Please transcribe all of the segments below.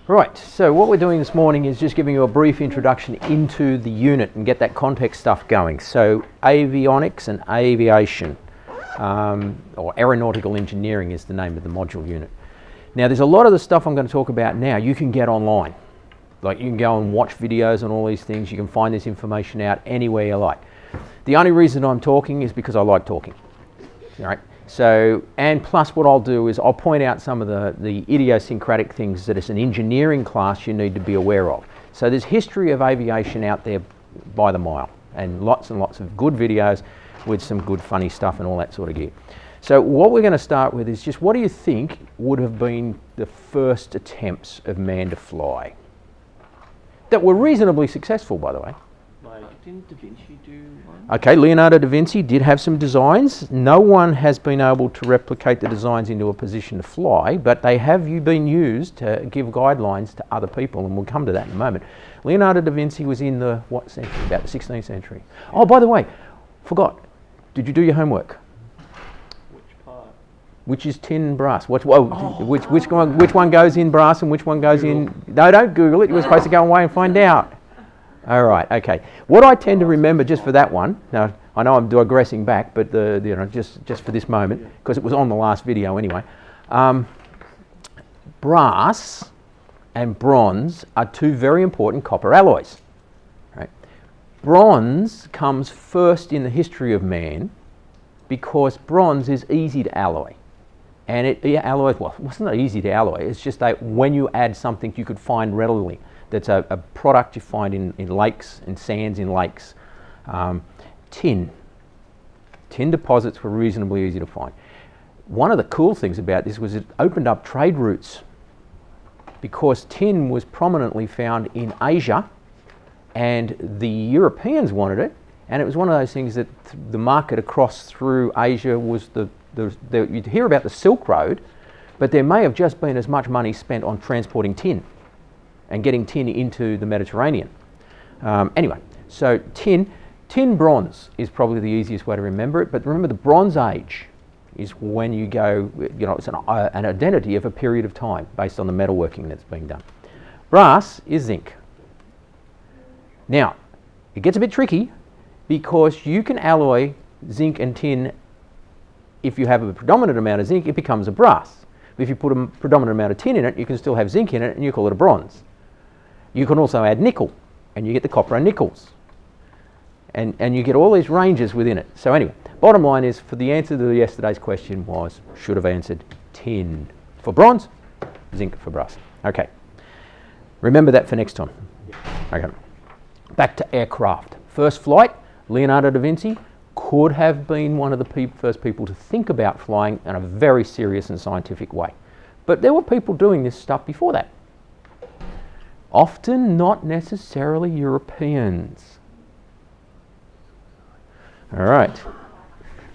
Right, so what we're doing this morning is just giving you a brief introduction into the unit and get that context stuff going. So avionics and aviation, or aeronautical engineering is the name of the module unit. Now there's a lot of the stuff I'm going to talk about now you can get online. Like you can go and watch videos on all these things, you can find this information out anywhere you like. The only reason I'm talking is because I like talking. All right? So, and plus what I'll do is I'll point out some of the idiosyncratic things that as an engineering class you need to be aware of. So there's history of aviation out there by the mile and lots of good videos with some good funny stuff and all that sort of gear. So what we're going to start with is just what do you think would have been the first attempts of man to fly? That were reasonably successful, by the way. Like, didn't Da Vinci do one? Okay, Leonardo da Vinci did have some designs. No one has been able to replicate the designs into a position to fly, but they have been used to give guidelines to other people, and we'll come to that in a moment. Leonardo da Vinci was in the, what century? About the 16th century. Oh, by the way, forgot. Did you do your homework? Which part? Which is tin brass? Which one goes in brass and which one goes in? No, don't Google it. You were supposed to go away and find out. All right, okay. What I tend to remember just for that one, now I know I'm digressing back, but just for this moment, because it was on the last video anyway, brass and bronze are two very important copper alloys. Right? Bronze comes first in the history of man because bronze is easy to alloy. And it alloys, well, it's not easy to alloy, it's just that when you add something you could find readily. That's a product you find in lakes and sands in lakes. Tin. Tin deposits were reasonably easy to find. One of the cool things about this was it opened up trade routes because tin was prominently found in Asia and the Europeans wanted it, and it was one of those things that the market across through Asia was you'd hear about the Silk Road, but there may have just been as much money spent on transporting tin and getting tin into the Mediterranean. Anyway, so tin bronze is probably the easiest way to remember it, but remember the Bronze Age is when you go, it's an identity of a period of time based on the metalworking that's being done. Brass is zinc. Now, it gets a bit tricky because you can alloy zinc and tin. If you have a predominant amount of zinc, it becomes a brass. If you put a predominant amount of tin in it, you can still have zinc in it and you call it a bronze. You can also add nickel, and you get the copper and nickels. And you get all these ranges within it. So anyway, bottom line is, for the answer to yesterday's question was, should have answered tin for bronze, zinc for brass. Okay. Remember that for next time. Okay. Back to aircraft. First flight, Leonardo da Vinci could have been one of the first people to think about flying in a very serious and scientific way. But there were people doing this stuff before that. Often not necessarily Europeans. All right,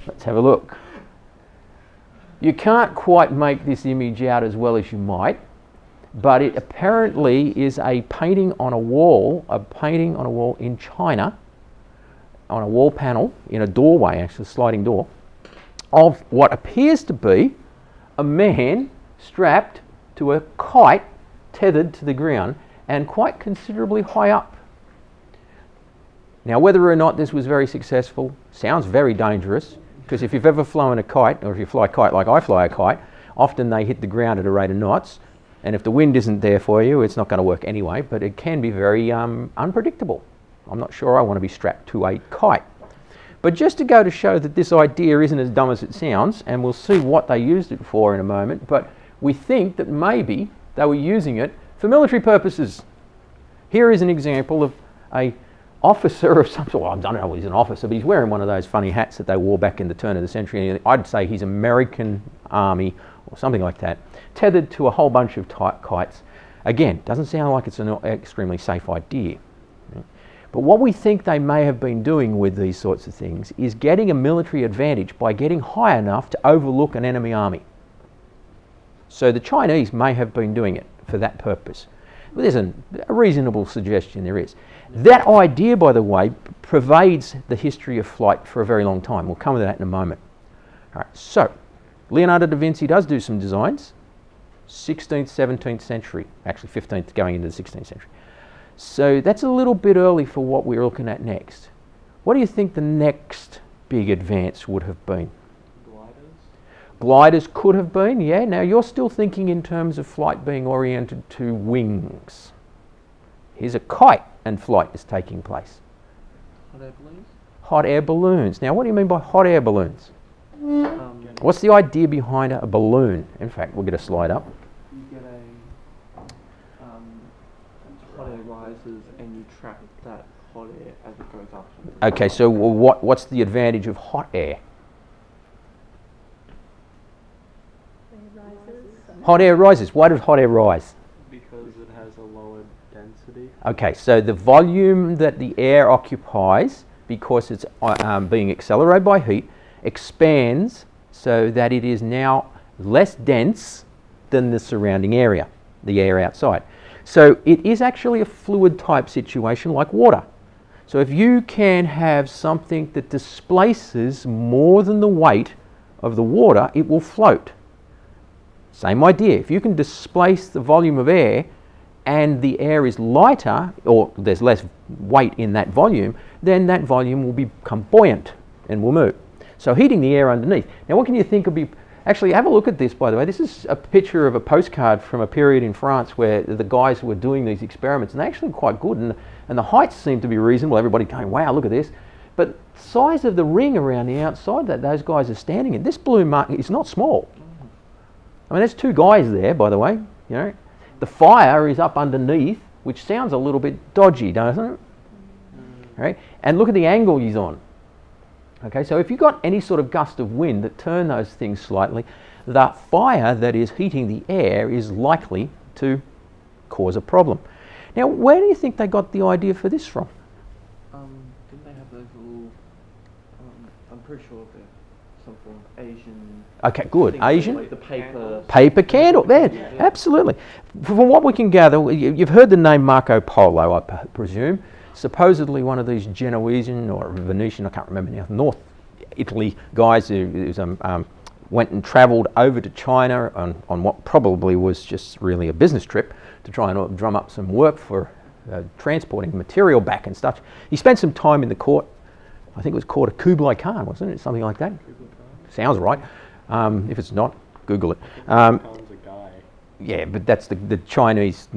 let's have a look. You can't quite make this image out as well as you might, but it apparently is a painting on a wall in China, on a wall panel, in a doorway, actually a sliding door, of what appears to be a man strapped to a kite tethered to the ground and quite considerably high up. Now, whether or not this was very successful sounds very dangerous, because if you've ever flown a kite, or if you fly a kite like I fly a kite, often they hit the ground at a rate of knots, and if the wind isn't there for you, it's not going to work anyway, but it can be very unpredictable. I'm not sure I want to be strapped to a kite. But just to go to show that this idea isn't as dumb as it sounds, and we'll see what they used it for in a moment, but we think that maybe they were using it for military purposes. Here is an example of a officer of some sort. Well, I don't know if he's an officer, but he's wearing one of those funny hats that they wore back in the turn of the century. I'd say he's American Army or something like that, tethered to a whole bunch of kites. Again, doesn't sound like it's an extremely safe idea. But what we think they may have been doing with these sorts of things is getting a military advantage by getting high enough to overlook an enemy army. So the Chinese may have been doing it for that purpose. Well, there's a reasonable suggestion there is. That idea, by the way, pervades the history of flight for a very long time. We'll come to that in a moment. All right, so Leonardo da Vinci does do some designs. 16th, 17th century, actually 15th going into the 16th century. So that's a little bit early for what we're looking at next. What do you think the next big advance would have been? Gliders? Gliders could have been, yeah. Now you're still thinking in terms of flight being oriented to wings. Here's a kite and flight is taking place. Hot air balloons? Hot air balloons. Now what do you mean by hot air balloons? What's the idea behind a balloon? In fact, we'll get a slide up. You get a hot air rises and you trap that hot air as it goes up. Okay, so what's the advantage of hot air? Hot air rises. Why does hot air rise? Because it has a lower density. Okay, so the volume that the air occupies, because it's being accelerated by heat, expands so that it is now less dense than the surrounding area, the air outside. So it is actually a fluid type situation like water. So if you can have something that displaces more than the weight of the water, it will float. Same idea. If you can displace the volume of air and the air is lighter, or there's less weight in that volume, then that volume will become buoyant and will move. So heating the air underneath. Now what can you think would be, actually have a look at this by the way, this is a picture of a postcard from a period in France where the guys were doing these experiments and they're actually quite good and the heights seem to be reasonable, everybody going wow look at this, but the size of the ring around the outside that those guys are standing in, this blue mark is not small. I mean there's two guys there by the way, you know. The fire is up underneath, which sounds a little bit dodgy, doesn't it? Right? And look at the angle he's on. Okay, so if you've got any sort of gust of wind that turn those things slightly, the fire that is heating the air is likely to cause a problem. Now, where do you think they got the idea for this from? Didn't they have those little, I'm pretty sure they're some form of Asian... Okay, good. Asian? Like the paper... Paper candle, there, yeah. Absolutely. From what we can gather, you've heard the name Marco Polo, I presume. Supposedly one of these Genoese or Venetian, I can't remember now, North Italy guys who went and travelled over to China on what probably was just really a business trip to try and drum up some work for transporting material back and stuff. He spent some time in the court, I think it was court of Kublai Khan, wasn't it? Something like that. Sounds right. If it's not, Google it. Yeah, but that's the Chinese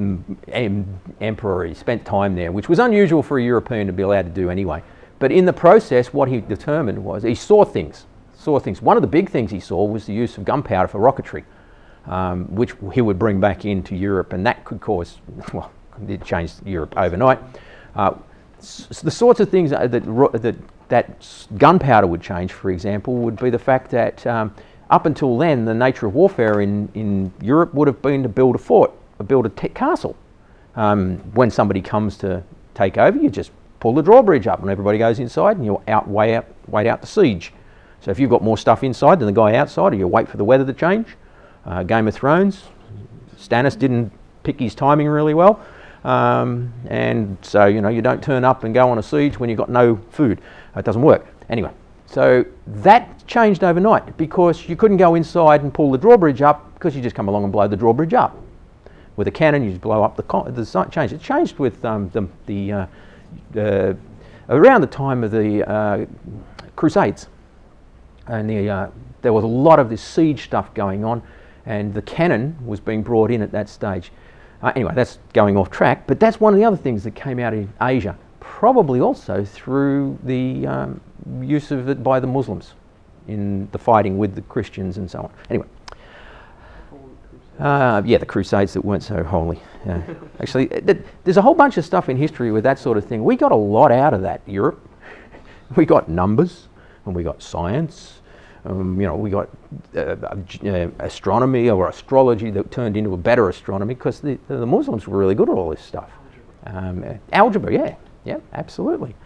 emperor. He spent time there, which was unusual for a European to be allowed to do anyway. But in the process, what he determined was he saw things. One of the big things he saw was the use of gunpowder for rocketry, which he would bring back into Europe, and that could cause, well, it changed Europe overnight. The sorts of things that gunpowder would change, for example, would be the fact that up until then, the nature of warfare in Europe would have been to build a fort, build a castle. When somebody comes to take over, you just pull the drawbridge up and everybody goes inside and you wait out the siege. So if you've got more stuff inside than the guy outside, or you wait for the weather to change. Game of Thrones, Stannis didn't pick his timing really well. And so, you know, you don't turn up and go on a siege when you've got no food. It doesn't work. Anyway. So that changed overnight because you couldn't go inside and pull the drawbridge up because you just come along and blow the drawbridge up. With a cannon, you just blow up the site. Changed. It changed with around the time of the Crusades, and there was a lot of this siege stuff going on, and the cannon was being brought in at that stage. Anyway, that's going off track, but that's one of the other things that came out in Asia, probably also through the use of it by the Muslims in the fighting with the Christians and so on. Anyway, yeah, the Crusades that weren't so holy. Actually, there's a whole bunch of stuff in history with that sort of thing. We got a lot out of that, Europe. We got numbers, and we got science. You know, we got astronomy or astrology that turned into a better astronomy because the Muslims were really good at all this stuff. Algebra, yeah, absolutely.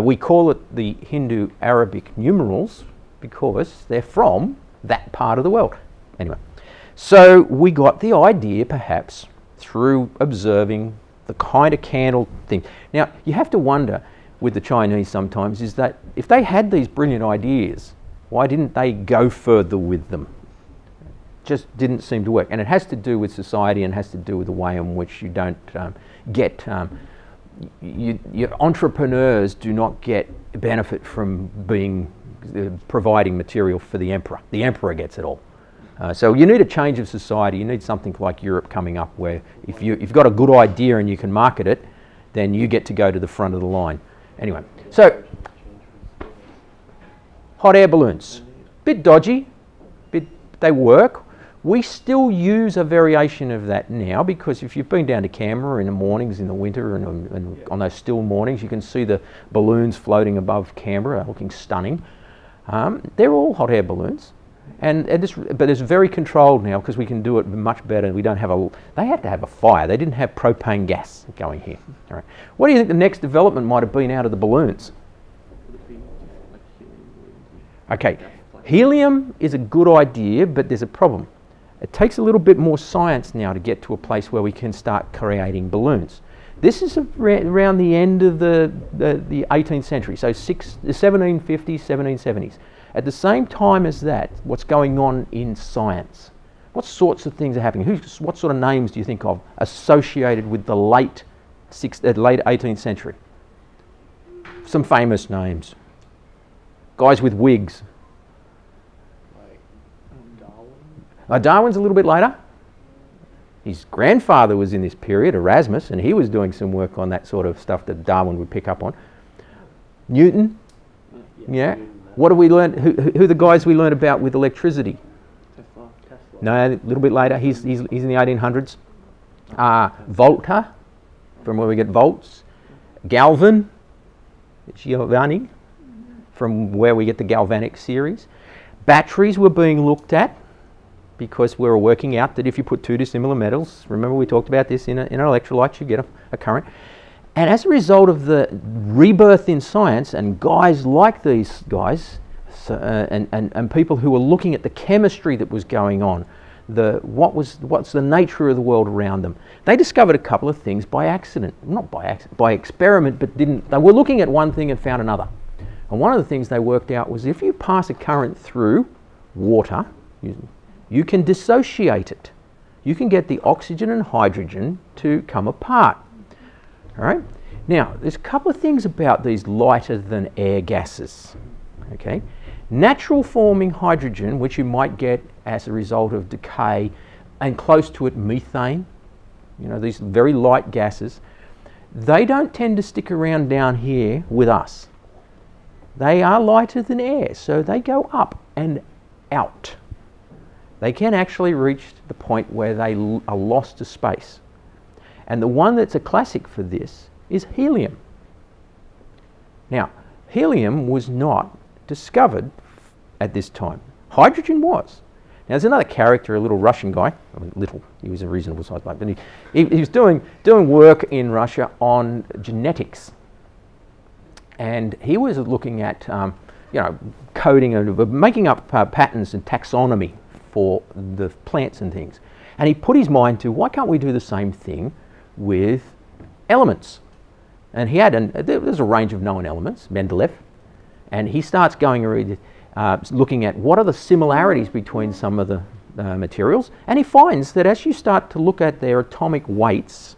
We call it the Hindu-Arabic numerals because they're from that part of the world. Anyway, so we got the idea perhaps through observing the kind of candle thing. Now, you have to wonder with the Chinese sometimes is that if they had these brilliant ideas, why didn't they go further with them? just didn't seem to work. And it has to do with society and has to do with the way in which you don't get, your entrepreneurs do not get benefit from being, providing material for the emperor. The emperor gets it all. So you need a change of society. You need something like Europe coming up where if you've got a good idea and you can market it, then you get to go to the front of the line. Anyway, so hot air balloons, bit dodgy, they work. We still use a variation of that now because if you've been down to Canberra in the mornings in the winter and on those still mornings, you can see the balloons floating above Canberra looking stunning. They're all hot air balloons. But it's very controlled now because we can do it much better. We don't have they had to have a fire. They didn't have propane gas going here. All right. What do you think the next development might have been out of the balloons? Okay, helium is a good idea, but there's a problem. It takes a little bit more science now to get to a place where we can start creating balloons. This is around the end of the 18th century, so the 1750s, 1770s. At the same time as that, what's going on in science? What sorts of things are happening? What sort of names do you think of associated with the late 18th century? Some famous names. Guys with wigs. Like Darwin? Darwin's a little bit later. His grandfather was in this period, Erasmus, and he was doing some work on that sort of stuff that Darwin would pick up on. Newton. Yeah. What have we learned? Who are the guys we learned about with electricity? Tesla. No, a little bit later. He's in the 1800s. Volta, from where we get volts. Galvani, from where we get the galvanic series. Batteries were being looked at because we were working out that if you put two dissimilar metals, remember we talked about this in an electrolyte, you get a current. And as a result of the rebirth in science and guys like these guys and people who were looking at the chemistry that was going on, what's the nature of the world around them, they discovered a couple of things by accident, not by accident, by experiment, but they were looking at one thing and found another. And one of the things they worked out was if you pass a current through water, you can dissociate it. You can get the oxygen and hydrogen to come apart. All right. Now, there's a couple of things about these lighter than air gases. Okay. Natural forming hydrogen, which you might get as a result of decay, and close to it methane, these very light gases, they don't tend to stick around down here with us. They are lighter than air, so they go up and out. They can actually reach the point where they are lost to space. And the one that's a classic for this is helium. Now, helium was not discovered at this time. Hydrogen was. Now, there's another character, a little Russian guy. I mean, little, he was a reasonable size bloke, but he was doing work in Russia on genetics. And he was looking at, coding and making up patterns and taxonomy for the plants and things. And he put his mind to, why can't we do the same thing with elements? And he had there's a range of known elements, Mendeleev, and he starts going around looking at what are the similarities between some of the materials, and he finds that as you start to look at their atomic weights,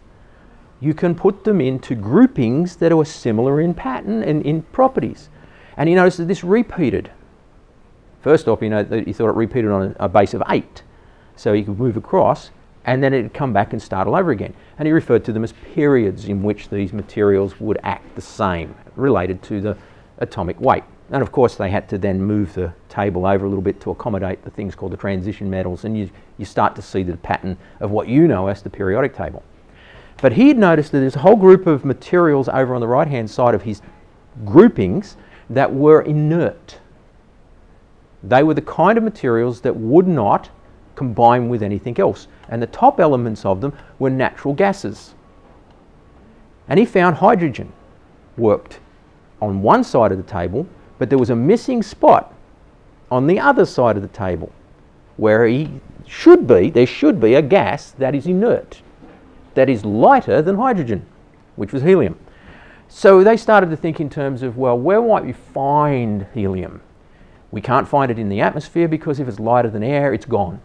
you can put them into groupings that are similar in pattern and in properties. And he noticed that this repeated. First off, he thought it repeated on a base of 8, so he could move across, and then it'd come back and start all over again. And he referred to them as periods in which these materials would act the same, related to the atomic weight. And of course they had to then move the table over a little bit to accommodate the things called the transition metals, and you start to see the pattern of what you know as the periodic table. But he had noticed that there's a whole group of materials over on the right hand side of his groupings that were inert. They were the kind of materials that would not combine with anything else. And the top elements of them were natural gases. And he found hydrogen worked on one side of the table, but there was a missing spot on the other side of the table where there should be a gas that is inert, that is lighter than hydrogen, which was helium. So they started to think in terms of, well, where might we find helium? We can't find it in the atmosphere because if it's lighter than air, it's gone.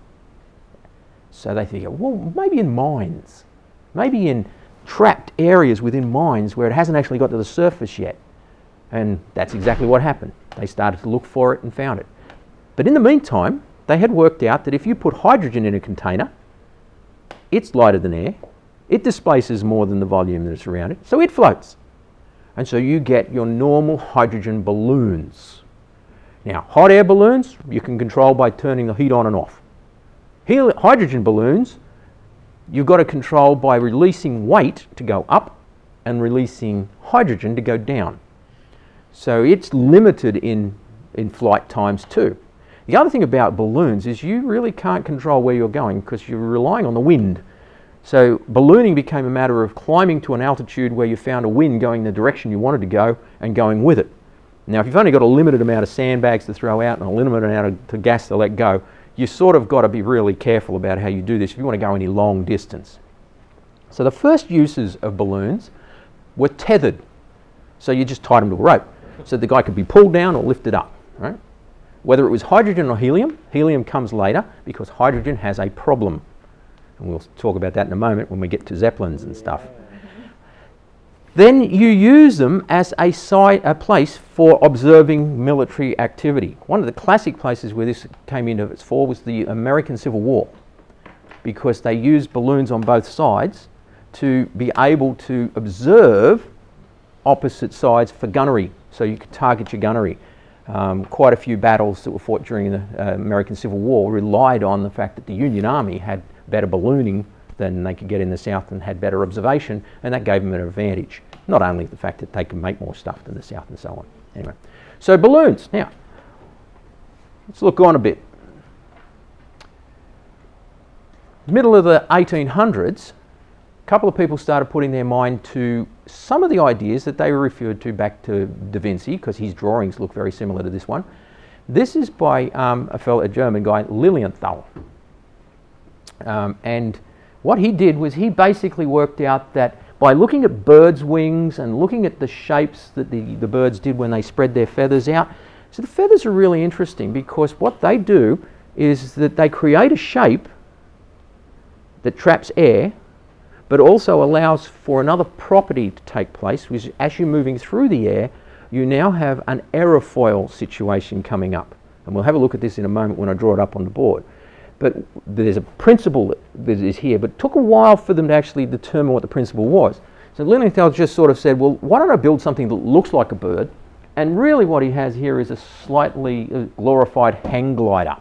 So they think, well, maybe in mines, maybe in trapped areas within mines where it hasn't actually got to the surface yet. And that's exactly what happened. They started to look for it and found it. But in the meantime, they had worked out that if you put hydrogen in a container, it's lighter than air, it displaces more than the volume that's around it, so it floats. And so you get your normal hydrogen balloons. Now, hot air balloons, you can control by turning the heat on and off. Hydrogen balloons, you've got to control by releasing weight to go up and releasing hydrogen to go down. So it's limited in flight times too. The other thing about balloons is you really can't control where you're going because you're relying on the wind. So ballooning became a matter of climbing to an altitude where you found a wind going the direction you wanted to go and going with it. Now, if you've only got a limited amount of sandbags to throw out and a limited amount of gas to let go, you sort of got to be really careful about how you do this if you want to go any long distance. So the first uses of balloons were tethered. So you just tied them to a rope. So the guy could be pulled down or lifted up, right? Whether it was hydrogen or helium, helium comes later because hydrogen has a problem. And we'll talk about that in a moment when we get to Zeppelins and stuff. Then you use them as a place for observing military activity. One of the classic places where this came into its fore was the American Civil War, because they used balloons on both sides to be able to observe opposite sides for gunnery, so you could target your gunnery. Quite a few battles that were fought during the American Civil War relied on the fact that the Union Army had better ballooning than they could get in the South and had better observation, and that gave them an advantage. Not only the fact that they could make more stuff than the South and so on. Anyway, so balloons. Now, let's look on a bit. Middle of the 1800s, a couple of people started putting their mind to some of the ideas that they referred to back to Da Vinci, because his drawings look very similar to this one. This is by a German guy, Lilienthal. And what he did was he basically worked out that by looking at birds' wings and looking at the shapes that the birds did when they spread their feathers out. So the feathers are really interesting because what they do is that they create a shape that traps air, but also allows for another property to take place, which is as you're moving through the air, you now have an aerofoil situation coming up. And we'll have a look at this in a moment when I draw it up on the board. But there's a principle that is here, but it took a while for them to actually determine what the principle was. So Lilienthal just sort of said, well, why don't I build something that looks like a bird? And really what he has here is a slightly glorified hang glider.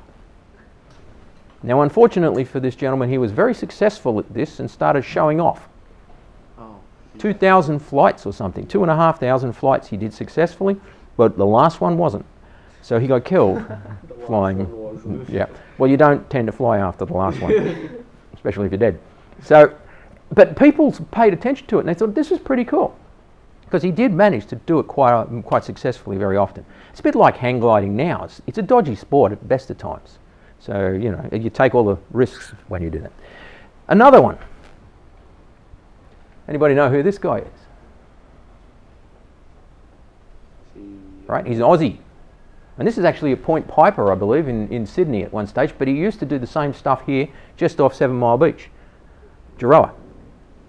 Now, unfortunately for this gentleman, he was very successful at this and started showing off. 2,000 flights or something, 2,500 flights he did successfully, but the last one wasn't. So he got killed flying. Yeah. Well, you don't tend to fly after the last one, especially if you're dead. So, but people paid attention to it and they thought this is pretty cool, because he did manage to do it quite successfully very often. It's a bit like hang gliding now. It's a dodgy sport at the best of times. So, you know, you take all the risks when you do that. Another one. Anybody know who this guy is? Right, he's an Aussie. And this is actually a Point Piper, I believe, in Sydney at one stage, but he used to do the same stuff here, just off 7 Mile Beach. Giroa,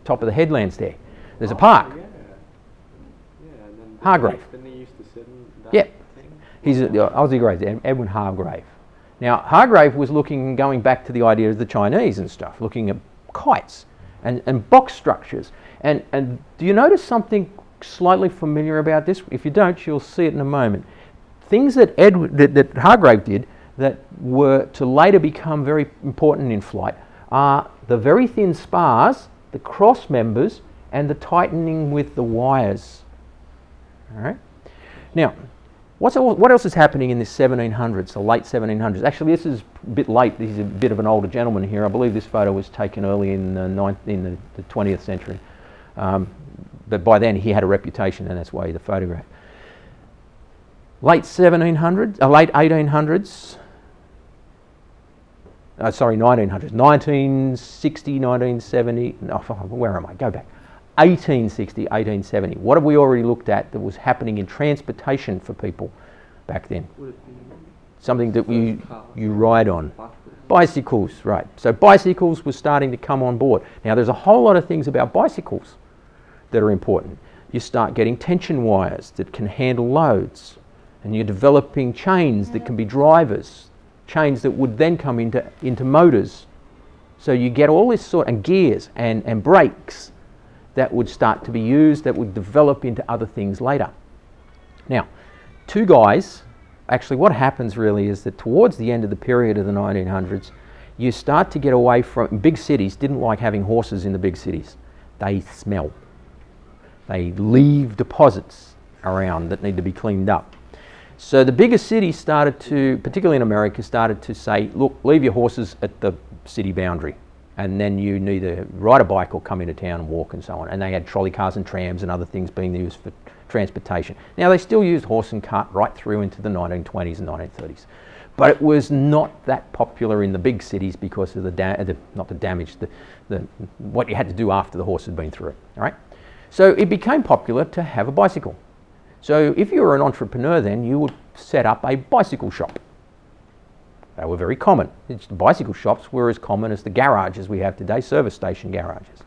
top of the headlands there. There's a park. Yeah. Yeah, and then Hargrave. Then he used to sit in that Yeah. thing. He's an Aussie grave, Edwin Hargrave. Now, Hargrave was going back to the idea of the Chinese and stuff, looking at kites and box structures. And do you notice something slightly familiar about this? If you don't, you'll see it in a moment. Things that that Hargrave did that were to later become very important in flight are the very thin spars, the cross members, and the tightening with the wires. All right. Now, what else is happening in this 1700s, the late 1700s? Actually, this is a bit late. He's a bit of an older gentleman here. I believe this photo was taken early in the 20th century. But by then he had a reputation, and that's why he the photograph. Late 1700s, late 1800s. Sorry, 1900s. 1960, 1970. No, where am I? Go back. 1860, 1870. What have we already looked at that was happening in transportation for people back then? Would it be Something that you ride on. Bicycles, right. So bicycles were starting to come on board. Now there's a whole lot of things about bicycles that are important. You start getting tension wires that can handle loads, and you're developing chains that can be drivers, chains that would then come into motors. So you get all this sort, and gears and brakes that would start to be used, that would develop into other things later. Now, two guys, actually what happens really is that towards the end of the period of the 1900s, you start to get away from, big cities didn't like having horses in the big cities. They smell. They leave deposits around that need to be cleaned up. So the bigger cities started to, particularly in America, started to say, look, leave your horses at the city boundary, and then you either ride a bike or come into town and walk and so on. And they had trolley cars and trams and other things being used for transportation. Now they still used horse and cart right through into the 1920s and 1930s. But it was not that popular in the big cities because of what you had to do after the horse had been through it. All right? So it became popular to have a bicycle. So if you were an entrepreneur then, you would set up a bicycle shop. They were very common. Bicycle shops were as common as the garages we have today, service station garages.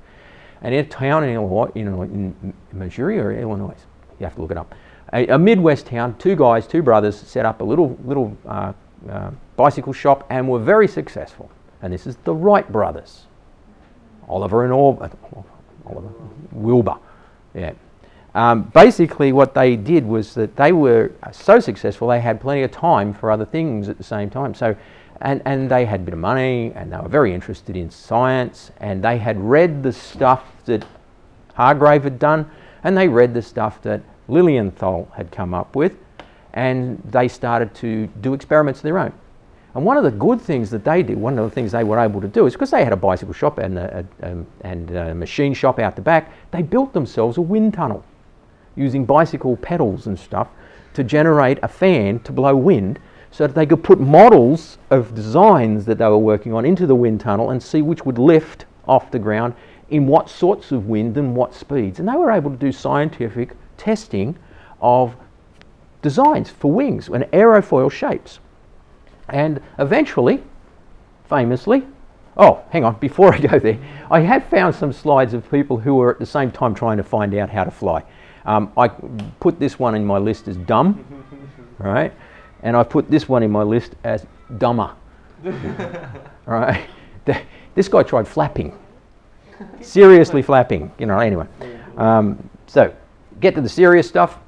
And in a town in Illinois, in Missouri or Illinois, you have to look it up, a Midwest town, two brothers set up a little bicycle shop and were very successful. And this is the Wright brothers, Oliver and Wilbur. Yeah. Basically what they did was that they were so successful they had plenty of time for other things at the same time. So, and they had a bit of money and they were very interested in science, and they had read the stuff that Hargrave had done, and they read the stuff that Lilienthal had come up with, and they started to do experiments of their own. And one of the good things that they did, one of the things they were able to do is because they had a bicycle shop and a machine shop out the back, they built themselves a wind tunnel using bicycle pedals and stuff to generate a fan to blow wind so that they could put models of designs that they were working on into the wind tunnel and see which would lift off the ground in what sorts of wind and what speeds. And they were able to do scientific testing of designs for wings and aerofoil shapes. And eventually, famously, oh, hang on, before I go there, I have found some slides of people who were at the same time trying to find out how to fly. I put this one in my list as dumb, right? And I put this one in my list as dumber, right? This guy tried flapping, seriously flapping, anyway. So, get to the serious stuff.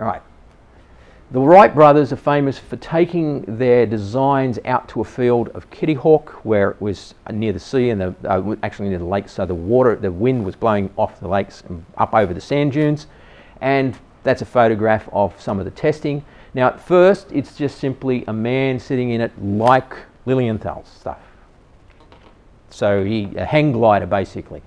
All right. The Wright brothers are famous for taking their designs out to a field of Kitty Hawk, where it was near the sea and actually near the lakes, so the wind was blowing off the lakes and up over the sand dunes. And that's a photograph of some of the testing. Now at first it's just simply a man sitting in it like Lilienthal's stuff. So a hang glider basically.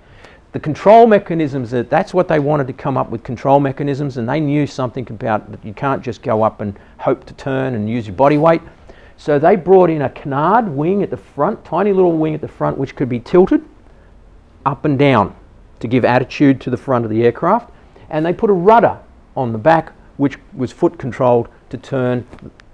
The control mechanisms, that's what they wanted to come up with, control mechanisms, and they knew something about that you can't just go up and hope to turn and use your body weight. So they brought in a canard wing at the front, tiny little wing at the front, which could be tilted up and down to give attitude to the front of the aircraft. And they put a rudder on the back, which was foot controlled to turn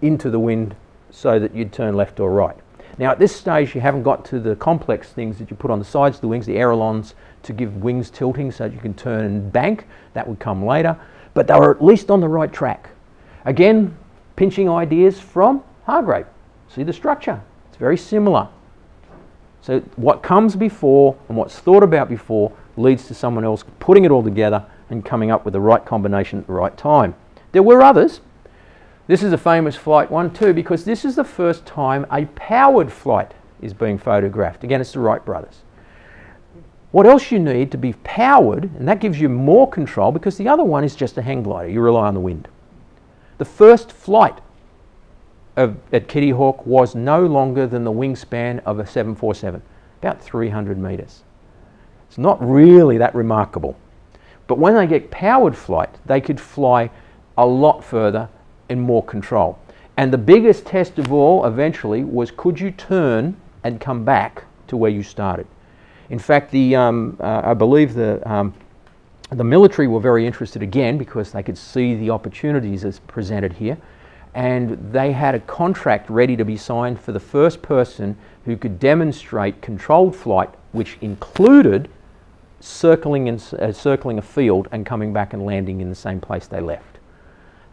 into the wind so that you'd turn left or right. Now at this stage you haven't got to the complex things that you put on the sides of the wings, the ailerons to give wings tilting so that you can turn and bank. That would come later, but they were at least on the right track. Again, pinching ideas from Hargrave. See the structure, it's very similar. So what comes before and what's thought about before leads to someone else putting it all together and coming up with the right combination at the right time. There were others. This is a famous flight one too, because this is the first time a powered flight is being photographed. Again, it's the Wright brothers. What else you need to be powered, and that gives you more control because the other one is just a hang glider. You rely on the wind. The first flight at Kitty Hawk was no longer than the wingspan of a 747, about 300 metres. It's not really that remarkable. But when they get powered flight, they could fly a lot further and more control. And the biggest test of all eventually was, could you turn and come back to where you started? In fact, I believe the military were very interested again because they could see the opportunities as presented here. and they had a contract ready to be signed for the first person who could demonstrate controlled flight, which included circling a field and coming back and landing in the same place they left.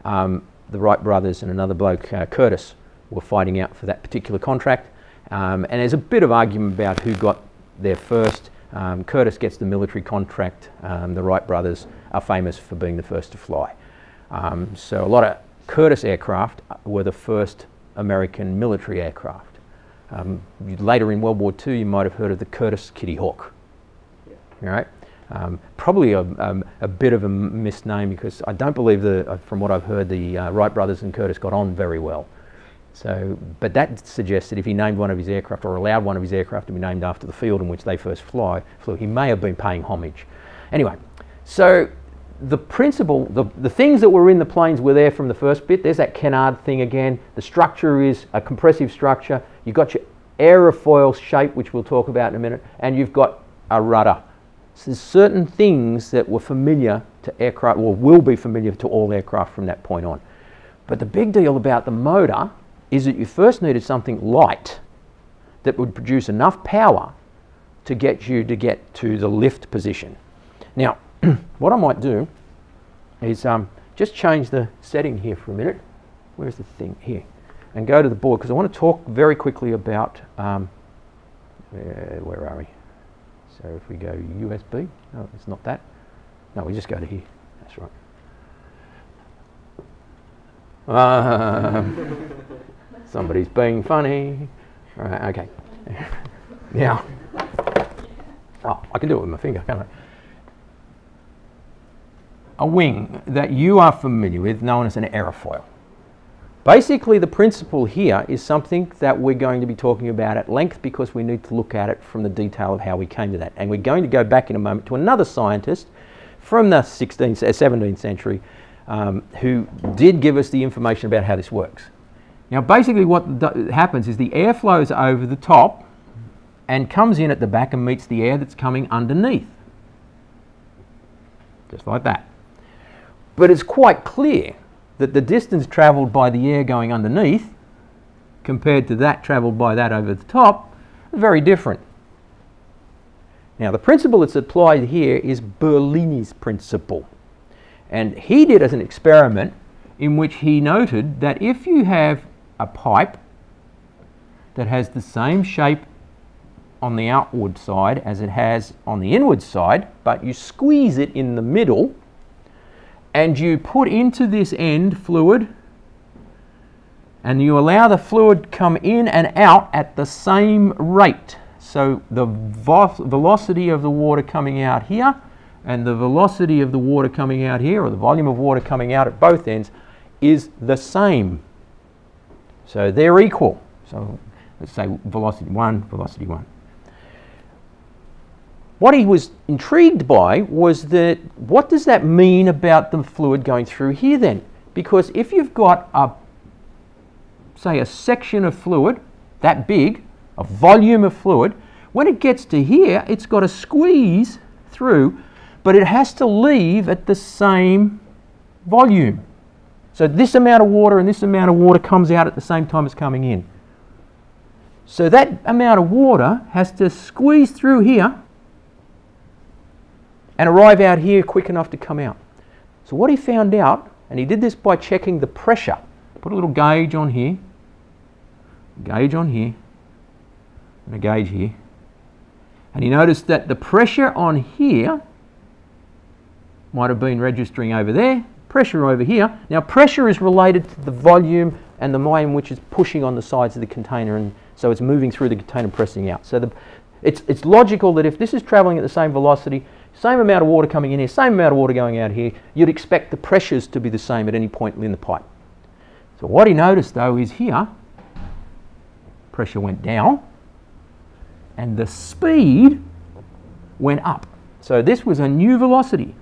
The Wright brothers and another bloke, Curtis, were fighting out for that particular contract, and there's a bit of argument about who got there first. Curtis gets the military contract. The Wright brothers are famous for being the first to fly. So a lot of Curtis aircraft were the first American military aircraft. Later in World War II, you might have heard of the Curtis Kitty Hawk. Yeah. Right? Probably a bit of a misname, because I don't believe, from what I've heard, the Wright brothers and Curtis got on very well. So, but that suggests that if he named one of his aircraft, or allowed one of his aircraft to be named after the field in which they first flew, he may have been paying homage. Anyway, so the principle, the things that were in the planes were there from the first bit. There's that canard thing again. The structure is a compressive structure. You've got your aerofoil shape, which we'll talk about in a minute, and you've got a rudder. So there's certain things that were familiar to aircraft, or will be familiar to all aircraft from that point on. But the big deal about the motor is that you first needed something light that would produce enough power to get to the lift position. Now, what I might do is just change the setting here for a minute. Where's the thing? Here. And go to the board, because I want to talk very quickly about, where are we? So if we go USB, no, it's not that. No, we just go to here. That's right. Somebody's being funny. Right, okay. Now, oh, I can do it with my finger, can't I? A wing that you are familiar with, known as an aerofoil. Basically, the principle here is something that we're going to be talking about at length, because we need to look at it from the detail of how we came to that. And we're going to go back in a moment to another scientist from the 17th century who did give us the information about how this works. Now, basically what happens is the air flows over the top and comes in at the back and meets the air that's coming underneath. Just like that. But it's quite clear that the distance travelled by the air going underneath compared to that travelled by that over the top is very different. Now, the principle that's applied here is Bernoulli's principle. And he did as an experiment in which he noted that if you have a pipe that has the same shape on the outward side as it has on the inward side, but you squeeze it in the middle and you put into this end fluid and you allow the fluid come in and out at the same rate. So the velocity of the water coming out here and the velocity of the water coming out here, or the volume of water coming out at both ends, is the same. So they're equal. So let's say velocity 1, velocity 1. What he was intrigued by was that, what does that mean about the fluid going through here then? Because if you've got say a section of fluid that big, a volume of fluid, when it gets to here, it's got to squeeze through, but it has to leave at the same volume. So this amount of water and this amount of water comes out at the same time as coming in. So that amount of water has to squeeze through here and arrive out here quick enough to come out. So what he found out, and he did this by checking the pressure, put a little gauge on here, and a gauge here, and he noticed that the pressure on here might have been registering over there, pressure over here. Now, pressure is related to the volume and the way in which it's pushing on the sides of the container, and so it's moving through the container, pressing out. So it's logical that if this is travelling at the same velocity, same amount of water coming in here, same amount of water going out here, you'd expect the pressures to be the same at any point in the pipe. So what he noticed though is here, pressure went down and the speed went up. So this was a new velocity.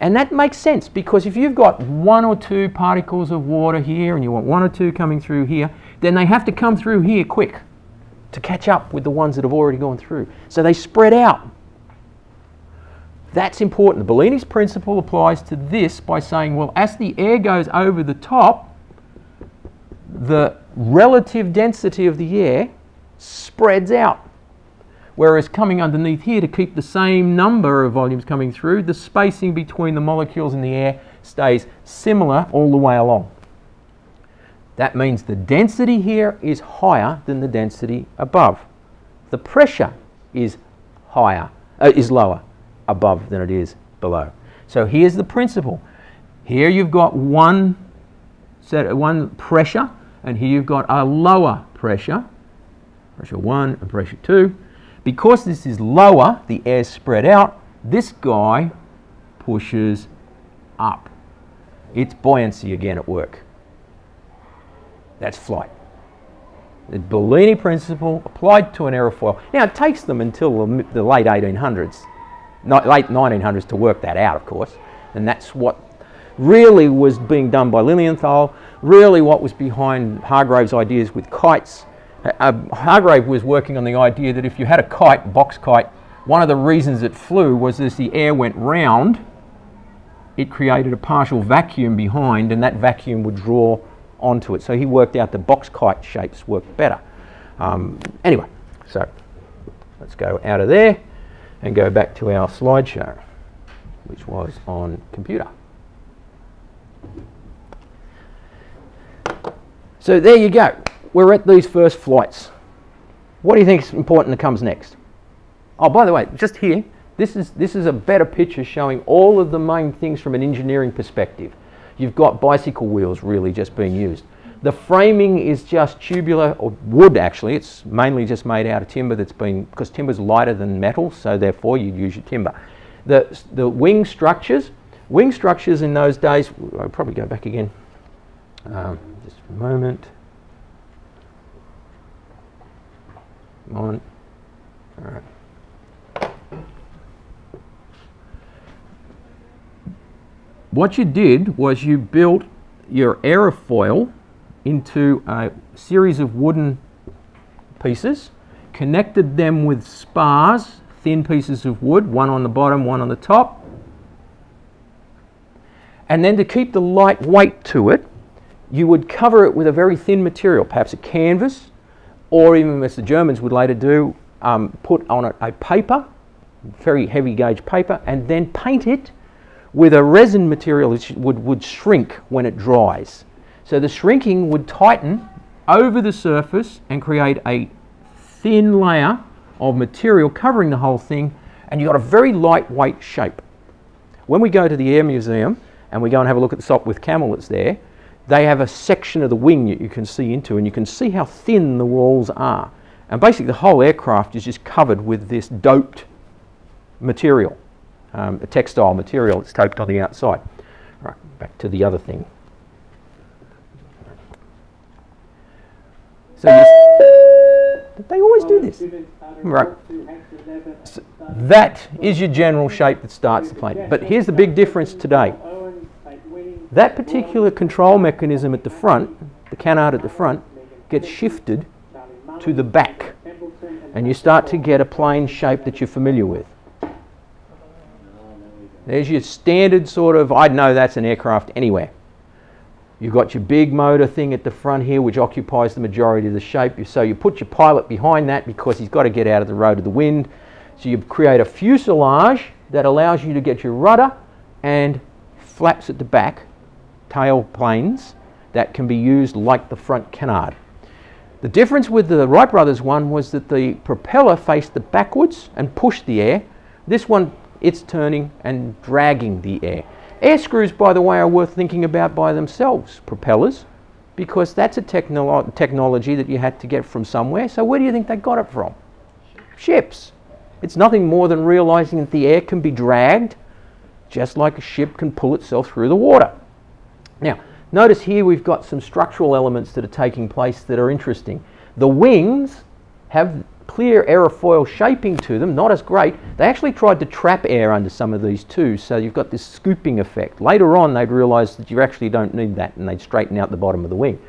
And that makes sense, because if you've got 1 or 2 particles of water here and you want 1 or 2 coming through here, then they have to come through here quick to catch up with the ones that have already gone through. So they spread out. That's important. The Bellini's principle applies to this by saying, well, as the air goes over the top, the relative density of the air spreads out. Whereas coming underneath here, to keep the same number of volumes coming through, the spacing between the molecules in the air stays similar all the way along. That means the density here is higher than the density above. The pressure is lower above than it is below. So here's the principle. Here you've got one pressure, and here you've got a lower pressure, pressure 1 and pressure 2. Because this is lower, the air's spread out, this guy pushes up. It's buoyancy again at work. That's flight. The Bellini principle applied to an aerofoil. Now it takes them until the late 1800s, late 1900s to work that out, of course. And that's what really was being done by Lilienthal, really what was behind Hargrave's ideas with kites. Hargrave was working on the idea that if you had a kite, box kite, one of the reasons it flew was as the air went round, it created a partial vacuum behind, and that vacuum would draw onto it. So he worked out the box kite shapes worked better. Anyway, so let's go out of there and go back to our slideshow, which was on computer. So there you go. We're at these first flights. What do you think is important that comes next? Oh, by the way, just here, this is a better picture showing all of the main things from an engineering perspective. You've got bicycle wheels really just being used. The framing is just tubular, or wood actually. It's mainly just made out of timber that's been, because timber's lighter than metal, so therefore you'd use your timber. The wing structures in those days, I'll probably go back again, just a moment. Come on. All right. What you did was you built your aerofoil into a series of wooden pieces, connected them with spars, thin pieces of wood, one on the bottom, one on the top. And then to keep the light weight to it, you would cover it with a very thin material, perhaps a canvas, or even, as the Germans would later do, put on it a paper, very heavy gauge paper, and then paint it with a resin material which would shrink when it dries. So the shrinking would tighten over the surface and create a thin layer of material covering the whole thing, and you've got a very lightweight shape. When we go to the Air Museum and we go and have a look at the Sopwith Camel that's there, they have a section of the wing that you can see into, and you can see how thin the walls are. And basically the whole aircraft is just covered with this doped material, a textile material that's taped on the outside. Right, back to the other thing. So they always do this. Right. So that is your general shape that starts the plane. But here's the big difference today. That particular control mechanism at the front, the canard at the front, gets shifted to the back, and you start to get a plane shape that you're familiar with. There's your standard sort of, I'd know that's an aircraft anywhere. You've got your big motor thing at the front here, which occupies the majority of the shape. So you put your pilot behind that because he's got to get out of the road of the wind. So you create a fuselage that allows you to get your rudder and flaps at the back, tail planes, that can be used like the front canard. The difference with the Wright brothers one was that the propeller faced backwards and pushed the air. This one, it's turning and dragging the air. Air screws, by the way, are worth thinking about by themselves, propellers, because that's a technology that you had to get from somewhere. So where do you think they got it from? Ships. It's nothing more than realizing that the air can be dragged just like a ship can pull itself through the water. Now, notice here we've got some structural elements that are taking place that are interesting. The wings have clear aerofoil shaping to them, not as great. They actually tried to trap air under some of these too, so you've got this scooping effect. Later on they'd realise that you actually don't need that, and they'd straighten out the bottom of the wing.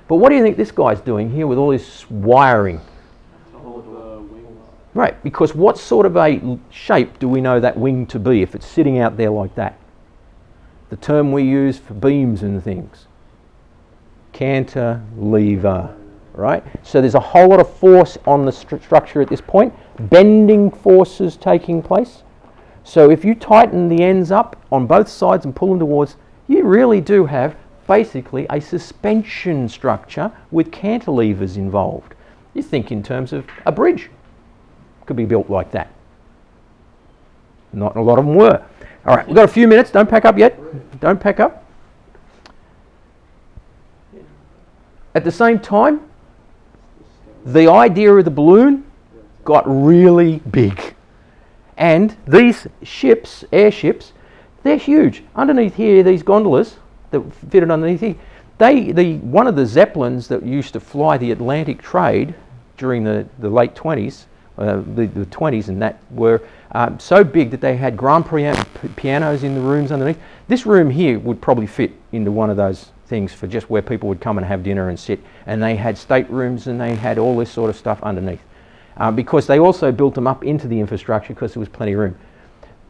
But what do you think this guy's doing here with all this wiring? Right, because what sort of a shape do we know that wing to be if it's sitting out there like that? The term we use for beams and things. Cantilever, right? So there's a whole lot of force on the structure at this point, bending forces taking place. So if you tighten the ends up on both sides and pull them towards, you really do have basically a suspension structure with cantilevers involved. You think in terms of a bridge. Could be built like that. Not a lot of them were. All right, we've got a few minutes. Don't pack up yet. Don't pack up. At the same time, the idea of the balloon got really big. And these ships, airships, they're huge. Underneath here, these gondolas that fitted underneath here, one of the Zeppelins that used to fly the Atlantic trade during the late 20s, the 20s and that, were so big that they had grand pianos in the rooms underneath. This room here would probably fit into one of those things for just where people would come and have dinner and sit. And they had staterooms and they had all this sort of stuff underneath. Because they also built them up into the infrastructure because there was plenty of room.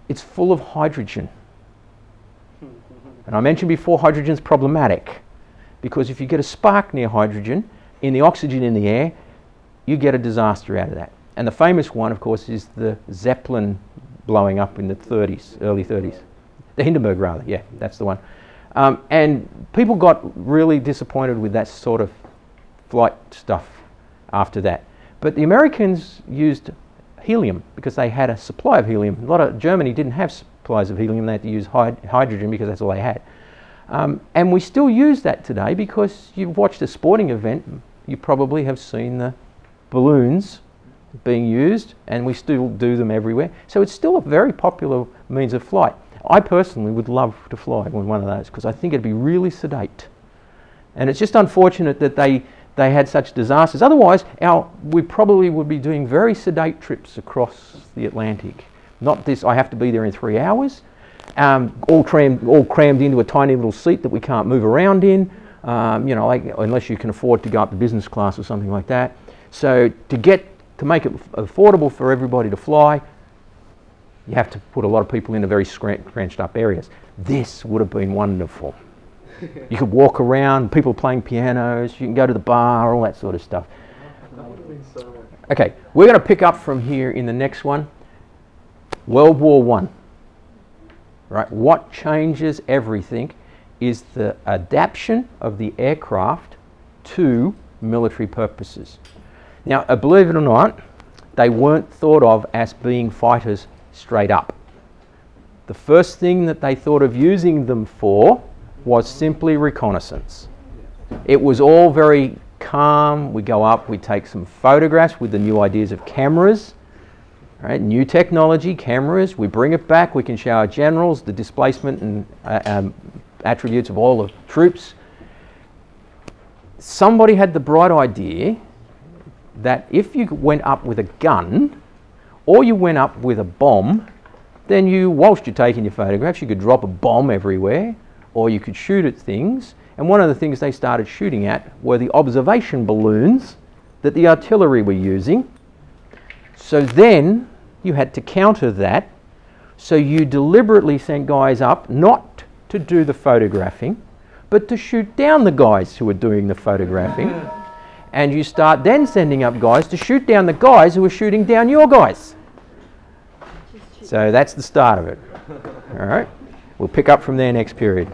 It's full of hydrogen. And I mentioned before, hydrogen's problematic. Because if you get a spark near hydrogen, in the oxygen in the air, you get a disaster out of that. And the famous one, of course, is the Zeppelin blowing up in the 30s, early 30s. The Hindenburg, rather, yeah, that's the one. And people got really disappointed with that sort of flight stuff after that. But the Americans used helium because they had a supply of helium. Germany didn't have supplies of helium. They had to use hydrogen because that's all they had. And we still use that today because you've watched a sporting event, you probably have seen the balloons being used, and we still do them everywhere. So it's still a very popular means of flight. I personally would love to fly with one of those because I think it'd be really sedate. And it's just unfortunate that they had such disasters. Otherwise, we probably would be doing very sedate trips across the Atlantic. Not this, I have to be there in 3 hours, all crammed into a tiny little seat that we can't move around in, you know, like, unless you can afford to go up to business class or something like that. So to make it affordable for everybody to fly, you have to put a lot of people into very scrunched up areas. This would have been wonderful. You could walk around, people playing pianos, you can go to the bar, all that sort of stuff. Okay, we're going to pick up from here in the next one. World War I. Right, what changes everything is the adaptation of the aircraft to military purposes. Now, believe it or not, they weren't thought of as being fighters straight up. The first thing that they thought of using them for was simply reconnaissance. It was all very calm. We go up, we take some photographs with the new ideas of cameras, right? New technology, cameras, we bring it back, we can show our generals the displacement and attributes of all the troops. Somebody had the bright idea that if you went up with a gun or you went up with a bomb, then whilst you're taking your photographs, you could drop a bomb everywhere, or you could shoot at things. And one of the things they started shooting at were the observation balloons that the artillery were using. So then you had to counter that. So you deliberately sent guys up not to do the photographing, but to shoot down the guys who were doing the photographing. And you start then sending up guys to shoot down the guys who were shooting down your guys. So that's the start of it. All right. We'll pick up from there next period.